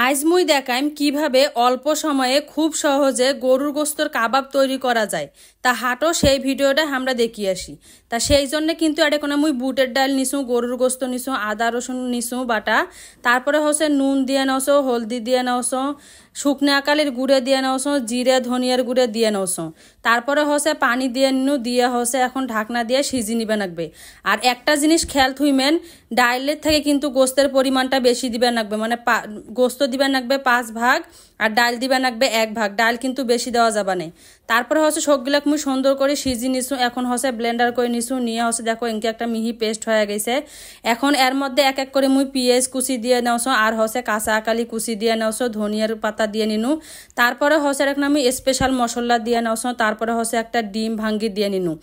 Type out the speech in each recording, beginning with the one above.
আজ মুই দেখাইম কিভাবে অল্প সময়ে খুব সহজে গরুর গোস্তর কাবাব তৈরি করা যায়। তা হাঁটো সেই ভিডিওটা আমরা দেখি আসি। তা সেই জন্য কিন্তু এটা কোনো মুই বুটের ডাল নিছু, গরুর গোস্ত নিছু, আদা রসুন নিছু বাটা, তারপরে হচ্ছে নুন দিয়ে নাওছো, হলদি দিয়ে নাওছো, শুকনো আকালের গুঁড়ে দিয়ে নাওছো, জিরে ধনিয়ার গুঁড়ে দিয়ে নাওছো, তারপরে হচ্ছে পানি দিয়ে নিনু, দিয়ে হচ্ছে এখন ঢাকনা দিয়ে সিজি নিবে লাগবে। আর একটা জিনিস খেয়াল থুইমেন, ডাইলের থেকে কিন্তু গোস্তের পরিমাণটা বেশি দিবে লাগবে, মানে গোস্ত দিবে লাগবে 5 ভাগ আর ডাল দিবে লাগবে 1 ভাগ, ডাল কিন্তু বেশি দেওয়া যাবে না। তারপরে হচ্ছে সবগুলাক মুই সুন্দর করে সিজি নিছু, এখন হচ্ছে ব্লেন্ডার করে নিছু, নিয়ে হচ্ছে দেখো এনকে একটা মিহি পেস্ট হয়ে গেছে। এখন এর মধ্যে এক এক করে মুই পেঁয়াজ কুচি দিয়ে নাওছো, আর হচ্ছে কাঁচা আকালি কুচি দিয়ে নাওছো, ধনিয়ার পাতা দিয়ে নিনু, তারপরে হচ্ছে এখন আমি স্পেশাল মশলা দিয়ে নাওছো, তারপরে হচ্ছে একটা ডিম ভাঙ্গি দিয়ে নিনু।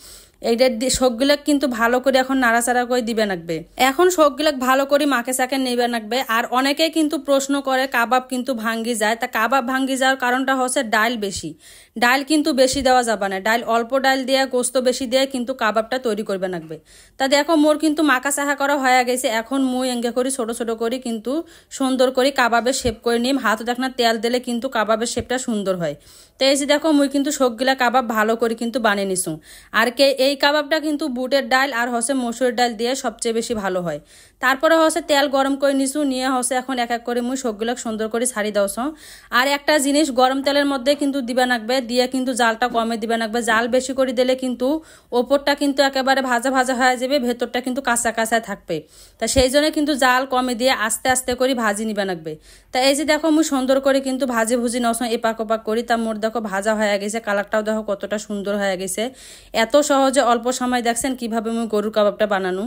এইটা সবগুলাক কিন্তু ভালো করে এখন নাড়াচাড়া করে দিবে লাগবে। এখন সবগুলাক ভালো করে মাকে চাকে নেবে লাগবে। আর অনেকেই কিন্তু প্রশ্ন করে কাবাব কিন্তু ভাঙ্গি যায়, তা কাবাব ভাঙ্গি যাওয়ার কারণটা হচ্ছে ডাল বেশি, ডাল কিন্তু বেশি দেওয়া যাবে না, ডাল অল্প ডাল দিয়ে গোস্ত বেশি দিয়ে কিন্তু কাবাবটা তৈরি করবে লাগবে। তা দেখো মোর কিন্তু মাকা চাহা করা হয়ে গেছে, এখন মুই এঙ্গে করি ছোট ছোট করে কিন্তু সুন্দর করে কাবাবের শেপ করে নিম। হাত দেখ না তেল দিলে কিন্তু কাবাবের শেপটা সুন্দর হয়। তো এই যে দেখো মুই কিন্তু সবগুলা কাবাব ভালো করে কিন্তু বানিয়ে নিছু। আর এই কাবাবটা কিন্তু বুটের ডাল আর হচ্ছে মসুর ডাল দিয়ে সবচেয়ে বেশি ভালো হয়। তারপরে হচ্ছে তেল গরম করে নিছু, নিয়ে হচ্ছে এখন এক এক করে মুই সবগুলা সুন্দর করে ছাড়ি দাওছ। আর একটা জিনিস, গরম তেলের মধ্যে কিন্তু দিবে লাগবে, দিয়ে কিন্তু জালটা কমে দিবে লাগবে। জাল বেশি করে দিলে কিন্তু ওপরটা কিন্তু একেবারে ভাজা ভাজা হয়ে যাবে, ভেতরটা কিন্তু কাঁচা কাঁচা থাকবে। তা সেই জন্য কিন্তু জাল কমে দিয়ে আস্তে আস্তে করে ভাজি নিবে লাগবে। তা এই যে দেখো মুই সুন্দর করে কিন্তু ভাজি ভুজি নস এপাক ওপাক করি। তা মোর দেখো ভাজা হয়ে গেছে, কালারটাও দেখো কতটা সুন্দর হয়ে গেছে। এত সহজে অল্প সময় দেখছেন কিভাবে মুই গরুর কাবাবটা বানানো।